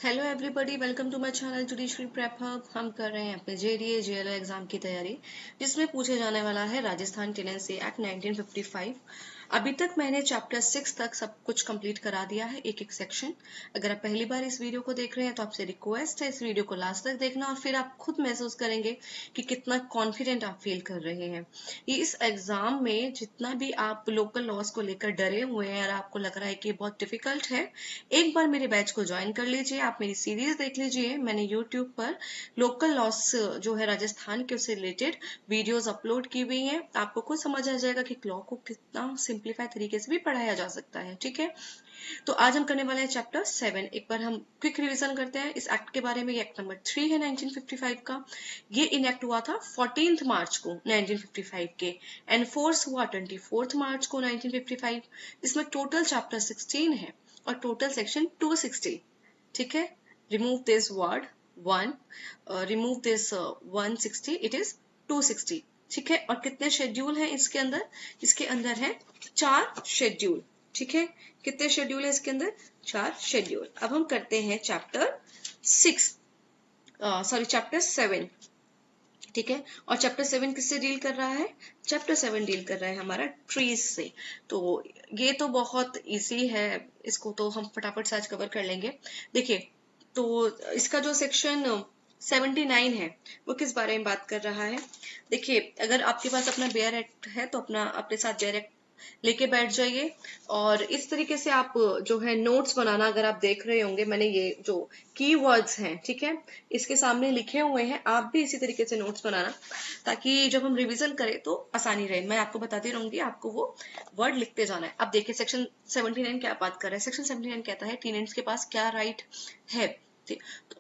Hello everybody, welcome to my channel judiciary prep hub. हम कर रहे हैं अपने जेडीए जेएलओ एग्जाम की तैयारी, जिसमें पूछे जाने वाला है राजस्थान टेनेंसी एक्ट 1955। अभी तक मैंने चैप्टर 6 तक सब कुछ कंप्लीट करा दिया है, एक एक सेक्शन। अगर आप पहली बार इस वीडियो को देख रहे हैं तो आपसे रिक्वेस्ट है इस वीडियो को लास्ट तक देखना, और फिर आप खुद महसूस करेंगे कि कितना कॉन्फिडेंट आप फील कर रहे हैं। ये इस एग्जाम में जितना भी आप लोकल लॉज को लेकर डरे हुए हैं और आपको लग रहा है कि बहुत डिफिकल्ट है, एक बार मेरे बैच को ज्वाइन कर लीजिए। आप मेरी सीरीज देख लीजिए, मैंने यूट्यूब पर लोकल लॉस जो है राजस्थान के उससे रिलेटेड वीडियोस अपलोड की हुई हैं। आपको खुद समझ आ जाएगा कि लॉ को कितना सिंप्लीफाई तरीके से भी पढ़ाया जा सकता है। ठीक है, तो आज हम करने वाले हैं चैप्टर 7। एक बार हम क्विक रिवीजन करते हैं इस एक्ट के बारे में। ये एक्ट नंबर 3 है 1955 का। ये इनेक्ट हुआ था 14 मार्च को 1955 के, एनफोर्स हुआ 24 मार्च को 1955। इसमें टोटल चैप्टर 16 है और टोटल सेक्शन 260। ठीक है, remove this word 1, remove this 160, it is 260। ठीक है, और कितने शेड्यूल हैं इसके अंदर? इसके अंदर है 4 शेड्यूल। ठीक है, कितने शेड्यूल है इसके अंदर? 4 शेड्यूल। अब हम करते हैं चैप्टर 7। ठीक है, और चैप्टर 7 किससे डील कर रहा है? चैप्टर 7 डील कर रहा है हमारा ट्रीज से। तो ये तो बहुत इजी है, इसको तो हम फटाफट से आज कवर कर लेंगे। देखिए, तो इसका जो सेक्शन 79 है वो किस बारे में बात कर रहा है? देखिए, अगर आपके पास अपना बेयर एक्ट है तो अपने साथ बेयर एक्ट लेके बैठ जाइए, और इस तरीके से आप जो है नोट्स बनाना। अगर आप देख रहे होंगे, मैंने ये जो कीवर्ड्स हैं, ठीक है, इसके सामने लिखे हुए हैं, आप भी इसी तरीके से नोट्स बनाना, ताकि जब हम रिवीजन करें तो आसानी रहे। मैं आपको बताती रहूंगी, आपको वो वर्ड लिखते जाना है। अब देखिए, सेक्शन 79 क्या बात कर रहा है। सेक्शन 79 कहता है टीनेंट्स के पास क्या राइट है।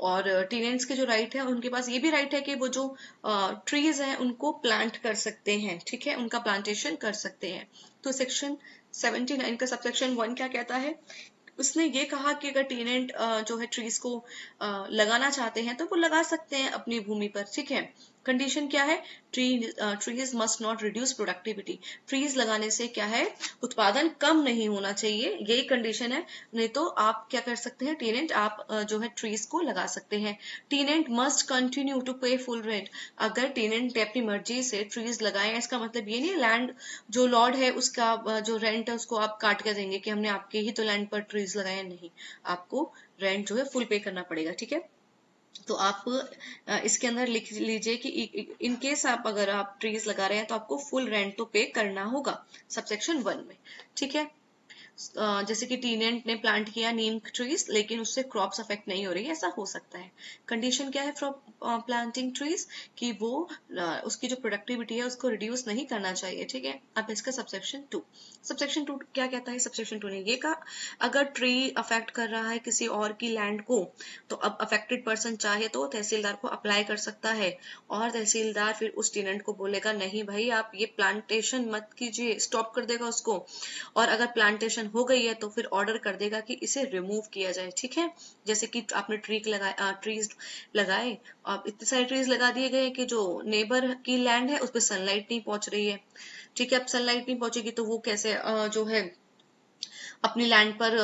और टीनेंट्स के जो राइट है, उनके पास ये भी राइट है कि वो जो ट्रीज हैं उनको प्लांट कर सकते हैं। ठीक है, उनका प्लांटेशन कर सकते हैं। तो सेक्शन 79 का सबसेक्शन 1 क्या कहता है? उसने ये कहा कि अगर टेनेंट जो है ट्रीज को लगाना चाहते हैं तो वो लगा सकते हैं अपनी भूमि पर। ठीक है, कंडीशन क्या है? Trees must not reduce productivity. Trees लगाने से क्या है? उत्पादन कम नहीं होना चाहिए, यही कंडीशन है। नहीं तो आप क्या कर सकते हैं? टेनेंट आप जो है ट्रीज को लगा सकते हैं। टेनेंट मस्ट कंटिन्यू टू पे फुल रेंट। अगर टेनेंट अपनी मर्जी से ट्रीज लगाए, इसका मतलब ये नहीं लैंड जो लॉर्ड है उसका जो रेंट है उसको आप काट के देंगे कि हमने आपके ही तो लैंड पर ट्रीज लगाए। नहीं, आपको रेंट जो है फुल पे करना पड़ेगा। ठीक है, तो आप इसके अंदर लिख लीजिए कि इन केस अगर आप ट्रीज लगा रहे हैं तो आपको फुल रेंट तो पे करना होगा, सबसेक्शन 1 में। ठीक है, जैसे कि टीनेंट ने प्लांट किया नीम ट्रीज, लेकिन उससे क्रॉप्स अफेक्ट नहीं हो रही, ऐसा हो सकता है। कंडीशन क्या है फ्रॉम प्लांटिंग ट्रीज? कि वो उसकी जो प्रोडक्टिविटी है उसको रिड्यूस नहीं करना चाहिए। ठीक है, अब इसका सबसेक्शन 2। सबसेक्शन 2 क्या कहता है? सबसेक्शन 2 ने ये कहा, अगर ट्री अफेक्ट कर रहा है किसी और की लैंड को, तो अब अफेक्टेड पर्सन चाहे तो तहसीलदार को अप्लाई कर सकता है, और तहसीलदार फिर उस टेनेंट को बोलेगा नहीं भाई आप ये प्लांटेशन मत कीजिए, स्टॉप कर देगा उसको। और अगर प्लांटेशन हो गई है तो फिर ऑर्डर कर देगा कि इसे रिमूव किया जाए। ठीक है, जैसे कि आपने ट्रीज लगाए, अब इतने सारे ट्रीज लगा दिए गए कि जो नेबर की लैंड है उस पर सनलाइट नहीं पहुंच रही है। ठीक है, अब सनलाइट नहीं पहुंचेगी तो वो कैसे जो है अपनी लैंड पर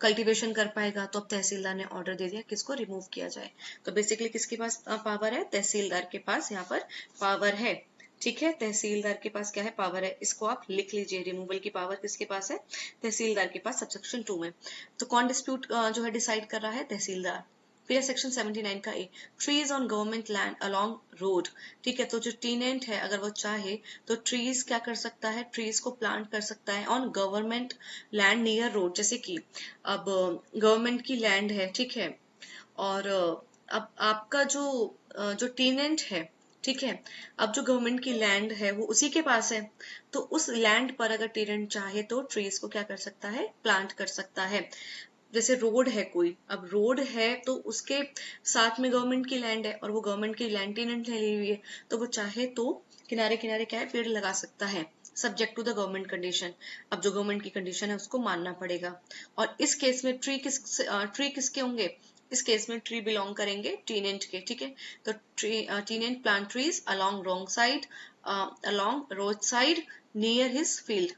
कल्टीवेशन कर पाएगा? तो अब तहसीलदार ने ऑर्डर दे दिया कि इसको रिमूव किया जाए। तो बेसिकली किसके पास पावर है? तहसीलदार के पास यहाँ पर पावर है। ठीक है, तहसीलदार के पास क्या है? पावर है। इसको आप लिख लीजिए, रिमूवल की पावर किसके पास है? तहसीलदार के पास, सबसेक्शन 2 में। तो कौन डिस्प्यूट जो है डिसाइड कर रहा है? तहसीलदार। फिर सेक्शन 79 का A, trees on government land along road. ठीक है, तो जो टीनेंट है अगर वो चाहे तो ट्रीज क्या कर सकता है? ट्रीज को प्लांट कर सकता है on government land near road. जैसे कि अब गवर्नमेंट की लैंड है, ठीक है, और अब आपका जो टीनेंट है, ठीक है, अब जो गवर्नमेंट की लैंड है वो उसी के पास है, तो उस लैंड पर अगर टेनेंट चाहे तो ट्रीज को क्या कर सकता है? प्लांट कर सकता है। जैसे रोड है कोई, अब रोड है तो उसके साथ में गवर्नमेंट की लैंड है और वो गवर्नमेंट की लैंड टेनेंट ने ली हुई है, तो वो चाहे तो किनारे किनारे क्या है? पेड़ लगा सकता है, subject to the government condition. अब जो गवर्नमेंट की कंडीशन है उसको मानना पड़ेगा। और इस केस में ट्री किसके होंगे? इस केस में ट्री बिलोंग करेंगे टीनेंट के। ठीक है, तो tenant plant trees along road side, along road side near his field.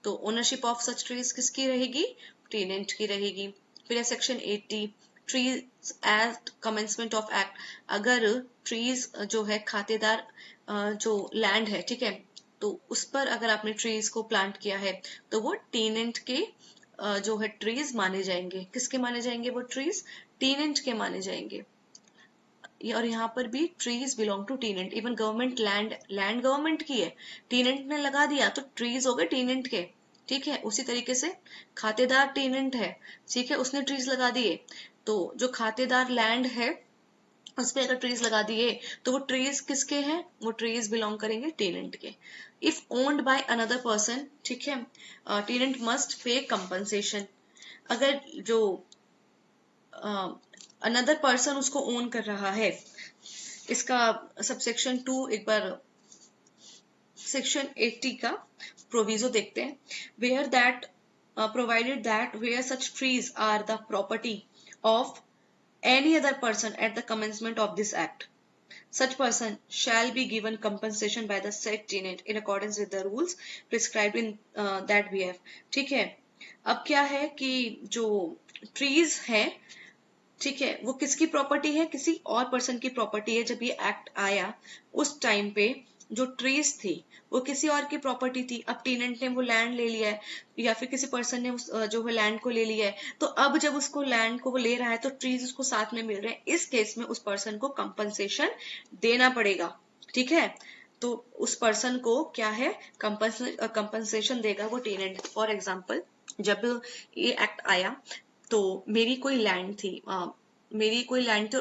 तो ओनरशिप ऑफ सच ट्रीज किसकी रहेगी? टीनेंट की रहेगी। फिर है section 80, trees at commencement of act, अगर ट्रीज जो है खातेदार जो लैंड है, ठीक है, तो उस पर अगर आपने ट्रीज को प्लांट किया है तो वो टेनेंट के जो है ट्रीज माने जाएंगे। किसके माने जाएंगे वो ट्रीज? टेनेंट के माने जाएंगे। और यहाँ पर भी trees belong to tenant. Even government land government की है, टेनेंट ने लगा दिया तो ट्रीज हो गए टेनेंट के, ठीक है। उसी तरीके से खातेदार टेनेंट है, ठीक है, उसने ट्रीज लगा दिए, तो जो खातेदार लैंड है उस पे अगर ट्रीज लगा दिए तो वो ट्रीज किसके हैं? वो ट्रीज बिलोंग करेंगे टेनेंट के। If owned by another person, ठीक है, टेनेंट मस्ट पे कंपनसेशन। अगर जो अनदर पर्सन उसको ओन कर रहा है, इसका सबसेक्शन 2 एक बार सेक्शन 80 का प्रोविजो देखते हैं। Where that provided that where such trees are the property of any other person at the commencement of this act, such person shall be given compensation by the said tenant in accordance with the rules prescribed in that behalf। ठीक है, अब क्या है कि जो trees है, ठीक है, वो किसकी प्रॉपर्टी है? किसी और पर्सन की प्रॉपर्टी है। जब ये एक्ट आया उस टाइम पे जो ट्रीज थी वो किसी और की प्रॉपर्टी थी। अब टेनेंट ने वो लैंड ले लिया है या फिर किसी पर्सन ने उस जो है लैंड को ले लिया है, तो अब जब उसको लैंड को वो ले रहा है तो ट्रीज उसको साथ में मिल रहे हैं। इस केस में उस पर्सन को कंपनसेशन देना पड़ेगा, ठीक है। तो उस पर्सन को क्या है? कंपनसेशन देगा वो टेनेंट। फॉर एग्जाम्पल, जब ये एक्ट आया तो मेरी कोई लैंड थी, और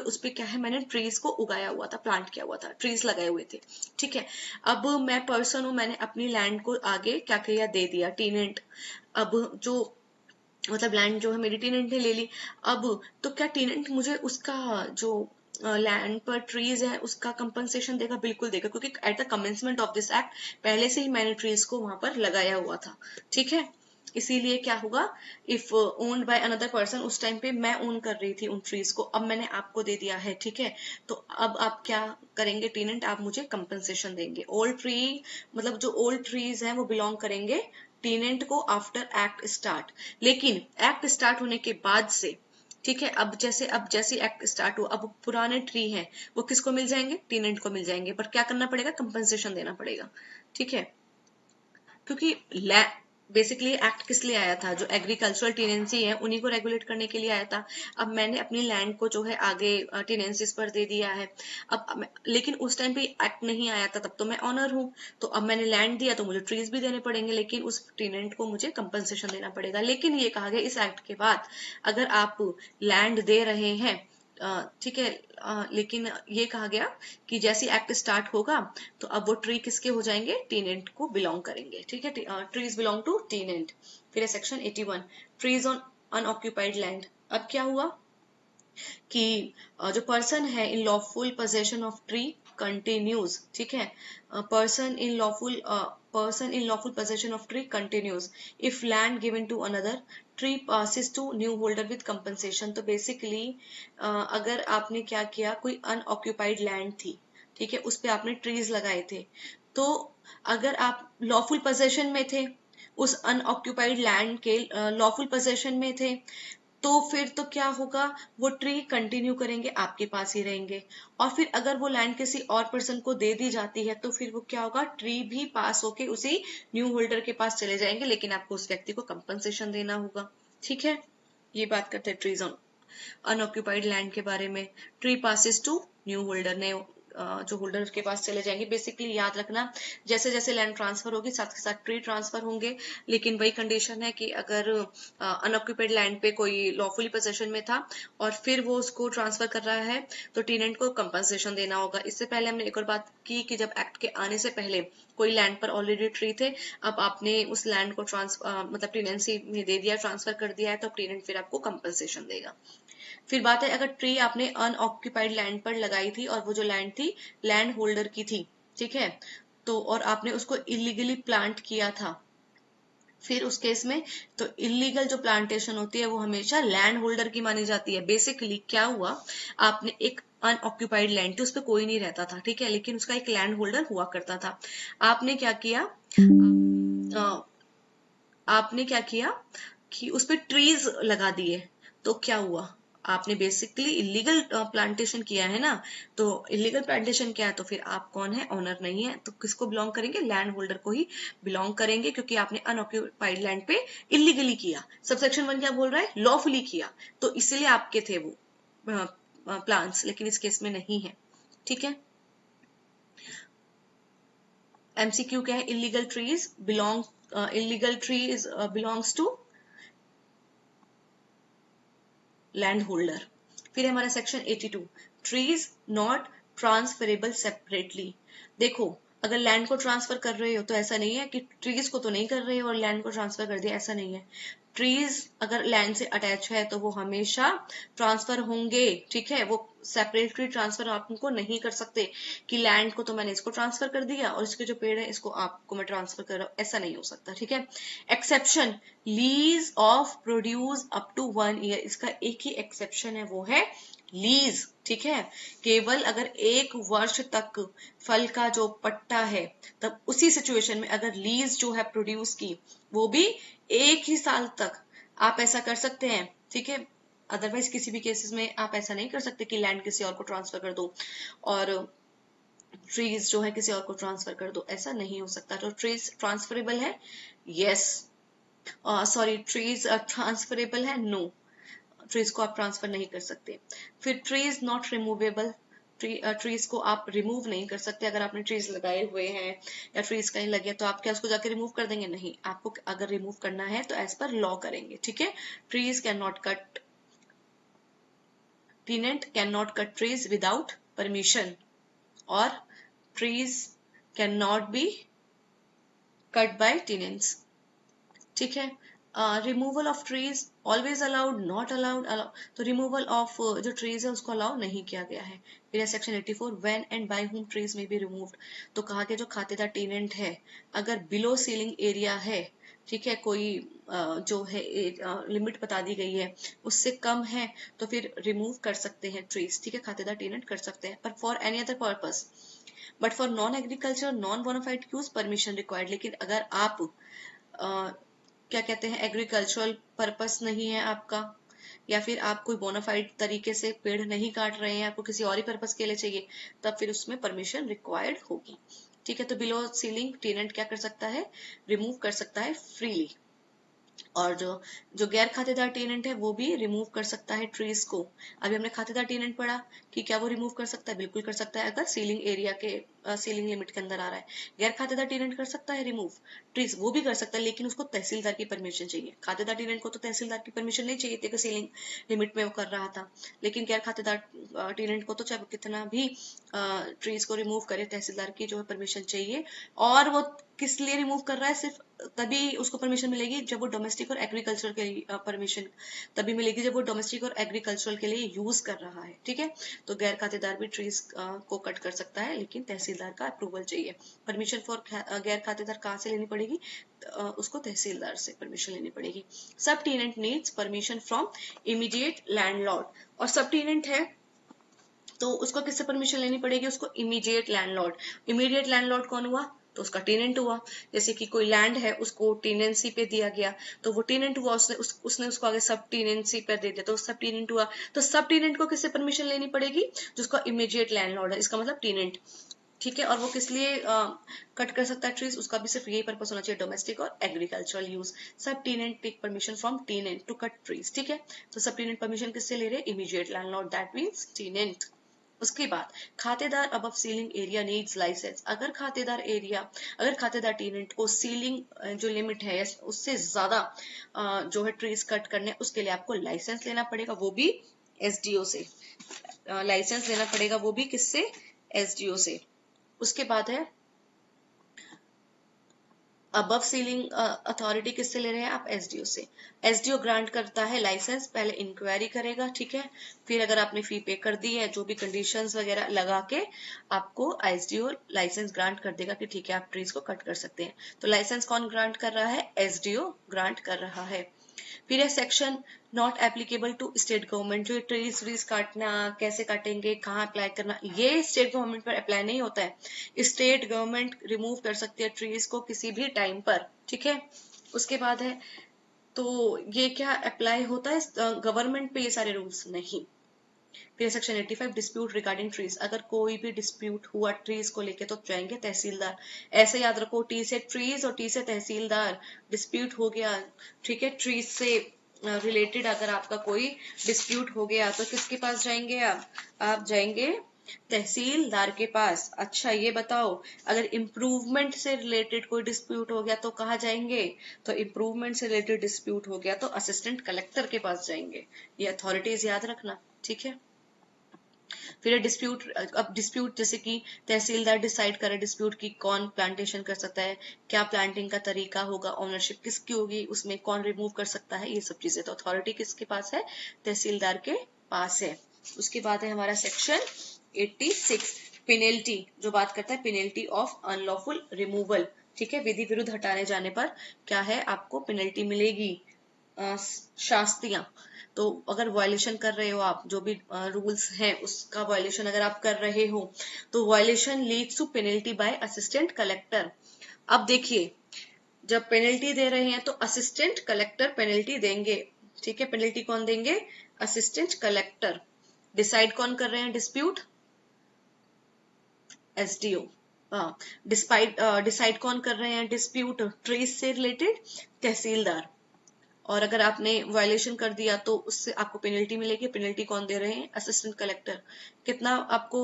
उस पे क्या है, मैंने ट्रीज को उगाया हुआ था, प्लांट किया हुआ था, ट्रीज लगाए हुए थे, ठीक है। अब मैं पर्सन हूं, मैंने अपनी लैंड को आगे क्या किया? दे दिया टेनेंट। अब जो मतलब लैंड जो है मेरी टेनेंट ने ले ली। अब तो क्या टेनेंट मुझे उसका जो लैंड पर ट्रीज है उसका कंपनसेशन देगा? बिल्कुल देगा, क्योंकि at the commencement of this act पहले से ही मैंने ट्रीज को वहां पर लगाया हुआ था, ठीक है। इसीलिए क्या होगा? If owned by another person, उस टाइम पे मैं ओन कर रही थी उन ट्रीज को, अब मैंने आपको दे दिया है, ठीक है। तो अब आप क्या करेंगे? टेनेंट, आप मुझे कंपनसेशन देंगे। ओल्ड ट्री मतलब जो ओल्ड ट्रीज हैं वो बिलोंग करेंगे टेनेंट को आफ्टर एक्ट स्टार्ट। लेकिन एक्ट स्टार्ट होने के बाद से, ठीक है, अब जैसे एक्ट स्टार्ट हुआ, अब पुराने ट्री हैं वो किसको मिल जाएंगे? टेनेंट को मिल जाएंगे। पर क्या करना पड़ेगा? कंपनसेशन देना पड़ेगा, ठीक है। क्योंकि बेसिकली एक्ट किस लिए आया था? जो एग्रीकल्चरल टेनेंसी है उन्हीं को रेगुलेट करने के लिए आया था। अब मैंने अपनी लैंड को जो है आगे टेनेंसीज पर दे दिया है। अब लेकिन उस टाइम पे एक्ट नहीं आया था, तब तो मैं ऑनर हूँ, तो अब मैंने लैंड दिया तो मुझे ट्रीज भी देने पड़ेंगे, लेकिन उस टेनेंट को मुझे कंपनसेशन देना पड़ेगा। लेकिन ये कहा गया इस एक्ट के बाद अगर आप लैंड दे रहे हैं, ठीक है, लेकिन ये कहा गया कि जैसे एक्ट स्टार्ट होगा तो अब वो ट्री किसके हो जाएंगे? टेनेंट को बिलोंग करेंगे, ठीक है। Trees belong to tenant. फिर है section 81, trees on unoccupied land. अब क्या हुआ कि जो पर्सन है in lawful possession of tree continues, ठीक है, person in lawful possession of tree continues if land given to another tree passes to new holder with compensation. तो basically अगर आपने क्या किया, कोई अनऑक्यूपाइड लैंड थी, ठीक है, उस पे आपने ट्रीज लगाए थे, तो अगर आप लॉफुल पोजेशन में थे, उस अनऑक्यूपाइड लैंड के लॉफुल पोजेशन में थे, तो फिर तो क्या होगा? वो ट्री कंटिन्यू करेंगे, आपके पास ही रहेंगे। और फिर अगर वो लैंड किसी और पर्सन को दे दी जाती है तो फिर वो क्या होगा? ट्री भी पास होके उसी न्यू होल्डर के पास चले जाएंगे, लेकिन आपको उस व्यक्ति को कंपनसेशन देना होगा, ठीक है। ये बात करते हैं ट्रीज ऑन अनऑक्यूपाइड लैंड के बारे में। Tree passes to new holder, ने जो होल्डर के पास चले जाएंगे। बेसिकली याद रखना, जैसे जैसे लैंड ट्रांसफर होगी साथ के साथ ट्री ट्रांसफर होंगे, लेकिन वही कंडीशन है कि अगर अनऑक्यूपाइड लैंड पे कोई लॉफुली पोजेशन में था और फिर वो उसको ट्रांसफर कर रहा है तो टेनेंट को कंपनसेशन देना होगा। इससे पहले हमने एक और बात की कि जब एक्ट के आने से पहले कोई लैंड पर ऑलरेडी ट्री थे, अब आपने उस लैंड को मतलब टेनेंसी में दे दिया, ट्रांसफर कर दिया है, तो टेनेंट फिर आपको कंपनसेशन देगा। फिर बात है, अगर ट्री आपने अनऑक्यूपाइड लैंड पर लगाई थी और वो जो लैंड थी लैंड होल्डर की थी, ठीक है, तो और आपने उसको इलीगली प्लांट किया था, फिर उस केस में तो इलीगल जो प्लांटेशन होती है वो हमेशा लैंड होल्डर की मानी जाती है। बेसिकली क्या हुआ, आपने एक अनऑक्यूपाइड लैंड थी, उस पर कोई नहीं रहता था, ठीक है, लेकिन उसका एक लैंड होल्डर हुआ करता था। आपने क्या किया, आपने क्या किया कि उस पर ट्रीज लगा दिए, तो क्या हुआ? आपने बेसिकली इलीगल प्लांटेशन किया है ना, तो इलीगल प्लांटेशन किया है तो फिर आप कौन है, ऑनर नहीं है, तो किसको बिलोंग करेंगे, लैंड होल्डर को ही बिलोंग करेंगे, क्योंकि आपने अनऑक्यूपाइड लैंड पे इलीगली किया। सबसेक्शन 1 क्या बोल रहा है, लॉफुली किया, तो इसलिए आपके थे वो प्लांट्स, लेकिन इस केस में नहीं है। ठीक है, एमसीक्यू क्या है, illegal trees belongs to land holder. फिर हमारा section 82, trees not transferable separately. देखो, अगर लैंड को ट्रांसफर कर रहे हो तो ऐसा नहीं है कि ट्रीज को तो नहीं कर रहे हो और लैंड को ट्रांसफर कर दिया, ऐसा नहीं है। ट्रीज अगर लैंड से अटैच है तो वो हमेशा ट्रांसफर होंगे। ठीक है, वो सेपरेटली ट्रांसफर आपको नहीं कर सकते कि लैंड को तो मैंने इसको ट्रांसफर कर दिया और इसके जो पेड़ है इसको आपको मैं ट्रांसफर कर रहा हूं, ऐसा नहीं हो सकता। ठीक है, exception, lease of produce up to 1 year, इसका एक ही एक्सेप्शन है, वो है लीज। ठीक है, केवल अगर 1 वर्ष तक फल का जो पट्टा है, तब उसी सिचुएशन में अगर लीज जो है प्रोड्यूस की, वो भी 1 ही साल तक आप ऐसा कर सकते हैं। ठीक है, अदरवाइज किसी भी केसेस में आप ऐसा नहीं कर सकते कि लैंड किसी और को ट्रांसफर कर दो और ट्रीज जो है किसी और को ट्रांसफर कर दो, ऐसा नहीं हो सकता। तो ट्रीज ट्रांसफरेबल है, यस, सॉरी, ट्रीज ट्रांसफरेबल है, नो, ट्रीज को आप ट्रांसफर नहीं कर सकते। फिर ट्रीज नॉट रिमूवेबल, ट्रीज को आप रिमूव नहीं कर सकते। अगर आपने ट्रीज लगाए हुए हैं या ट्रीज कहीं लगे तो आप क्या उसको जाके रिमूव कर देंगे, नहीं, आपको अगर रिमूव करना है तो एज पर लॉ करेंगे। ठीक है, trees can not cut, tenant cannot cut trees without permission, or trees cannot be cut by tenants। ठीक है, removal of trees always allowed, not allowed, तो रिमूवल ऑफ जो ट्रीज है उसको अलाउ नहीं किया गया है। फिर section 84, when and by whom trees में बी रिमूव्ड, तो कहा गया जो खातेदार टेनेंट है, अगर बिलो सीलिंग एरिया है, ठीक है, कोई जो है लिमिट बता दी गई है उससे कम है, तो फिर रिमूव कर सकते हैं ट्रीज। ठीक है, खातेदार टेनेंट कर सकते हैं, पर for any other purpose, but for non agriculture non bona fide use permission required. लेकिन अगर आप क्या कहते हैं, एग्रीकल्चरल पर्पस नहीं है आपका, या फिर आप कोई बोनाफाइड तरीके से पेड़ नहीं काट रहे हैं, आपको किसी और ही पर्पस के लिए चाहिए, तब फिर उसमें परमिशन रिक्वायर्ड होगी। ठीक है, तो बिलो सीलिंग टेनेंट क्या कर सकता है, रिमूव कर सकता है फ्रीली। और जो गैर खातेदार टेनेंट है वो भी रिमूव कर सकता है ट्रीज को। अभी हमने खातेदार टेनेंट पढ़ा कि क्या वो रिमूव कर सकता है, बिल्कुल कर सकता है, अगर सीलिंग एरिया के सीलिंग लिमिट के अंदर आ रहा है। गैर खातेदार टेनेंट कर सकता है रिमूव ट्रीज, वो भी कर सकता है, लेकिन उसको तहसीलदार की परमिशन चाहिए। खातेदार टेनेंट को तो तहसीलदार की परमिशन नहीं चाहिए थी कि सीलिंग लिमिट में वो कर रहा था, लेकिन गैर खातेदार टेनेंट को तो चाहे कितना भी ट्रीज को रिमूव करे, तहसीलदार की जो है परमिशन चाहिए। और वो किस लिए रिमूव कर रहा है, सिर्फ तभी उसको परमिशन मिलेगी जब वो डोमेस्टिक और एग्रीकल्चर के लिए परमिशन तभी मिलेगी जब वो डोमेस्टिक और एग्रीकल्चरल के लिए यूज कर रहा है। ठीक है, तो गैर खातेदार भी ट्रीज को कट कर सकता है, लेकिन तहसीलदार का अप्रूवल चाहिए। परमिशन फॉर गैर खातेदार कहाँ से लेनी पड़ेगी, उसको तहसीलदार से परमिशन लेनी पड़ेगी। Sub tenant needs permission from immediate landlord, और सब टेनेंट है तो उसको किससे परमिशन लेनी पड़ेगी, उसको इमीडिएट लैंडलॉर्ड। इमीडिएट लैंडलॉर्ड कौन हुआ, तो उसका टेनेंट हुआ। जैसे कि कोई लैंड है उसको टेनेंसी पे दिया गया, तो वो टेनेंट हुआ, उसने उसको आगे सब टेनेंसी पे दे दिया, तो सब टेनेंट हुआ। तो सब टेनेंट को किससे परमिशन लेनी पड़ेगी, जिसका इमीडिएट लैंडलॉर्ड है, इसका मतलब टेनेंट। ठीक है, और वो किस लिए कट कर सकता है ट्रीज, उसका भी सिर्फ यही पर्पस होना चाहिए, डोमेस्टिक और agricultural use. Sub tenant take permission from tenant to cut trees. ठीक है, तो सब टेनेंट परमिशन किससे ले रहे, immediate landlord, that means tenant. उसके बाद खातेदार above ceiling area needs licence. अगर खातेदार टेनेंट को सीलिंग जो लिमिट है उससे ज्यादा जो है ट्रीज कट करने, उसके लिए आपको लाइसेंस लेना पड़ेगा, वो भी एसडीओ से। लाइसेंस लेना पड़ेगा वो भी किससे, एसडीओ से। उसके बाद है अबव सीलिंग अथॉरिटी किससे ले रहे हैं आप, एसडीओ से। एसडीओ ग्रांट करता है लाइसेंस, पहले इंक्वायरी करेगा, ठीक है, फिर अगर आपने फी पे कर दी है, जो भी कंडीशंस वगैरह लगा के आपको एसडीओ लाइसेंस ग्रांट कर देगा कि ठीक है आप ट्रीज को कट कर सकते हैं। तो लाइसेंस कौन ग्रांट कर रहा है, एसडीओ ग्रांट कर रहा है। फिर है section not applicable to state government, जो ट्रीज व्रीज काटना, कैसे काटेंगे, कहाँ अप्लाई करना, ये स्टेट गवर्नमेंट पर अप्लाई नहीं होता है। स्टेट गवर्नमेंट रिमूव कर सकती है ट्रीज को किसी भी टाइम पर। ठीक है, उसके बाद है तो ये क्या अप्लाई होता है गवर्नमेंट पे, ये सारे रूल्स नहीं। फिर सेक्शन 85 डिस्प्यूट रिगार्डिंग ट्रीज, अगर कोई भी डिस्प्यूट हुआ ट्रीज को लेके तो जाएंगे तहसीलदार। ऐसे याद रखो, टी से ट्रीज और टी से तहसीलदार। डिस्प्यूट हो गया, ठीक है, ट्रीज से रिलेटेड अगर आपका कोई डिस्प्यूट हो गया तो किसके पास जाएंगे आप जाएंगे तहसीलदार के पास। अच्छा ये बताओ, अगर इम्प्रूवमेंट से रिलेटेड कोई डिस्प्यूट हो गया तो कहाँ जाएंगे? तो इम्प्रूवमेंट से रिलेटेड डिस्प्यूट हो गया तो असिस्टेंट कलेक्टर के पास जाएंगे। ये अथॉरिटीज याद रखना, ठीक है। फिर डिस्प्यूट, अब डिस्प्यूट जैसे कि तहसीलदार डिसाइड करे डिस्प्यूट की कौन प्लांटेशन कर सकता है, क्या प्लांटिंग का तरीका होगा, ओनरशिप किसकी होगी, उसमें कौन रिमूव कर सकता है, ये सब चीजें तो अथॉरिटी किसके पास है? तहसीलदार के पास है। उसके बाद है हमारा सेक्शन 86 पेनल्टी, जो बात करता है पेनल्टी ऑफ अनलॉफुल रिमूवल, ठीक है। विधि विरुद्ध हटाने जाने पर क्या है, आपको पेनल्टी मिलेगी, शास्तियां। तो अगर वायलेशन कर रहे हो आप, जो भी रूल्स हैं उसका वायलेशन अगर आप कर रहे हो तो violation leads to penalty by assistant collector. अब देखिए, जब पेनल्टी दे रहे हैं तो असिस्टेंट कलेक्टर पेनल्टी देंगे, ठीक है। पेनल्टी कौन देंगे? Assistant collector. डिसाइड कौन कर रहे हैं डिस्प्यूट? एसडीओ। हाँ, डिसाइड कौन कर रहे हैं डिस्प्यूट ट्रीज से रिलेटेड? तहसीलदार। और अगर आपने वायलेशन कर दिया तो उससे आपको पेनल्टी मिलेगी। पेनल्टी कौन दे रहे हैं? Assistant collector. कितना आपको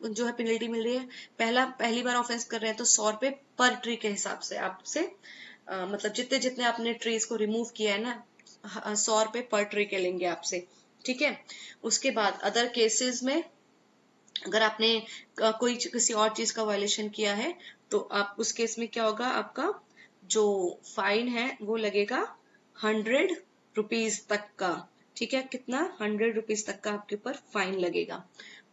जो है पेनल्टी मिल रही है? पहली बार ऑफेंस कर रहे हैं तो 100 रुपए पर ट्री के हिसाब से आपसे, मतलब जितने जितने आपने ट्रीज को रिमूव किया है ना, 100 रुपए पर ट्री के लेंगे आपसे, ठीक है। उसके बाद अदर केसेस में अगर आपने कोई किसी और चीज का वायलेशन किया है तो आप उस केस में क्या होगा, आपका जो फाइन है वो लगेगा 100 रुपीज तक का, ठीक है। कितना? 100 रुपीज तक का आपके ऊपर फाइन लगेगा।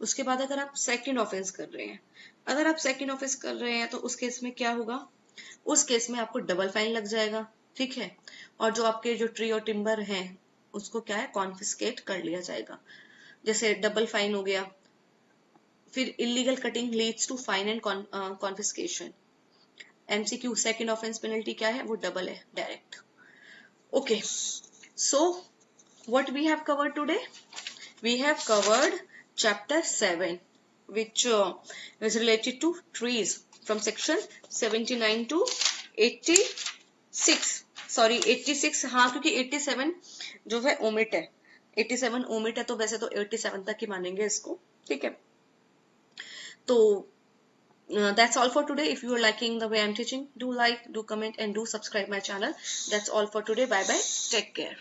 उसके बाद अगर आप सेकंड ऑफेंस कर रहे हैं, अगर आप सेकंड ऑफेंस कर रहे हैं तो उस केस में क्या होगा? उस केस में आपको डबल फाइन लग जाएगा, ठीक है। और जो आपके जो ट्री और टिम्बर हैं उसको क्या है, कॉन्फिस्केट कर लिया जाएगा। जैसे डबल फाइन हो गया। फिर illegal cutting leads to fine and confiscation. MCQ second offence penalty क्या है? वो डबल है, direct. Okay, so what we have covered today? We have covered chapter 7, which is related to trees from section 79 to 86. Sorry, 86, हाँ, क्योंकि 87 जो है omit है। 87 omit है, तो वैसे तो 87 तक ही मानेंगे इसको, ठीक है। तो that's all for today. If you are liking the way I'm teaching, do like, do comment and do subscribe my channel. That's all for today. Bye bye. Take care.